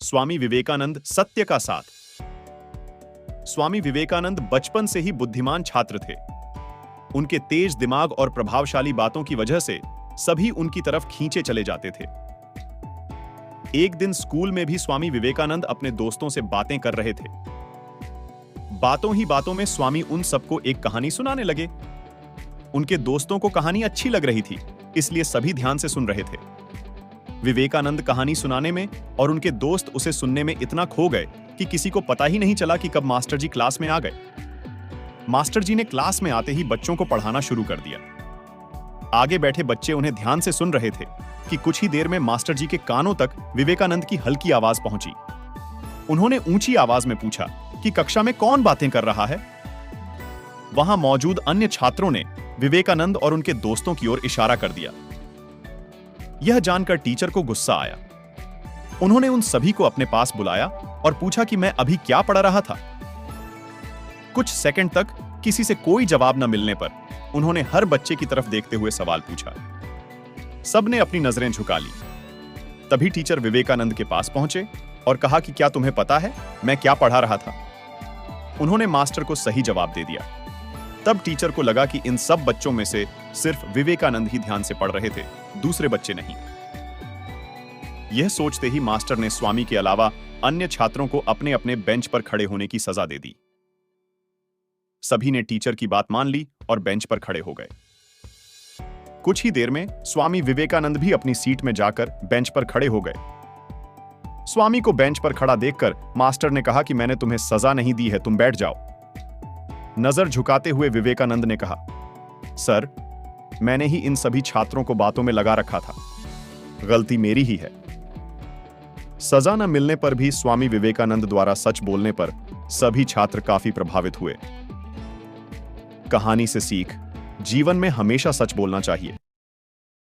स्वामी विवेकानंद सत्य का साथ। स्वामी विवेकानंद बचपन से ही बुद्धिमान छात्र थे। उनके तेज दिमाग और प्रभावशाली बातों की वजह से सभी उनकी तरफ खींचे चले जाते थे। एक दिन स्कूल में भी स्वामी विवेकानंद अपने दोस्तों से बातें कर रहे थे। बातों ही बातों में स्वामी उन सबको एक कहानी सुनाने लगे। उनके दोस्तों को कहानी अच्छी लग रही थी, इसलिए सभी ध्यान से सुन रहे थे। विवेकानंद कहानी सुनाने में और उनके दोस्त उसे सुनने में इतना खो गए कि किसी को पता ही नहीं चला कि कब मास्टर जी क्लास में आ गए। मास्टर जी ने क्लास में आते ही बच्चों को पढ़ाना शुरू कर दिया। आगे बैठे बच्चे उन्हें ध्यान से सुन रहे थे कि कुछ ही देर में मास्टर जी के कानों तक विवेकानंद की हल्की आवाज पहुंची। उन्होंने ऊंची आवाज में पूछा कि कक्षा में कौन बातें कर रहा है। वहां मौजूद अन्य छात्रों ने विवेकानंद और उनके दोस्तों की ओर इशारा कर दिया। यह जानकर टीचर को गुस्सा आया। उन्होंने उन सभी को अपने पास बुलाया और पूछा कि मैं अभी क्या पढ़ा रहा था। कुछ सेकंड तक किसी से कोई जवाब न मिलने पर उन्होंने हर बच्चे की तरफ देखते हुए सवाल पूछा। सबने अपनी नजरें झुका ली। तभी टीचर विवेकानंद के पास पहुंचे और कहा कि क्या तुम्हें पता है मैं क्या पढ़ा रहा था। उन्होंने मास्टर को सही जवाब दे दिया। तब टीचर को लगा कि इन सब बच्चों में से सिर्फ विवेकानंद ही ध्यान से पढ़ रहे थे, दूसरे बच्चे नहीं। यह सोचते ही मास्टर ने स्वामी के अलावा अन्य छात्रों को अपने अपने बेंच पर खड़े होने की सजा दे दी। सभी ने टीचर की बात मान ली और बेंच पर खड़े हो गए। कुछ ही देर में स्वामी विवेकानंद भी अपनी सीट में जाकर बेंच पर खड़े हो गए। स्वामी को बेंच पर खड़ा देखकर मास्टर ने कहा कि मैंने तुम्हें सजा नहीं दी है, तुम बैठ जाओ। नजर झुकाते हुए विवेकानंद ने कहा, सर, मैंने ही इन सभी छात्रों को बातों में लगा रखा था, गलती मेरी ही है। सजा न मिलने पर भी स्वामी विवेकानंद द्वारा सच बोलने पर सभी छात्र काफी प्रभावित हुए। कहानी से सीख, जीवन में हमेशा सच बोलना चाहिए।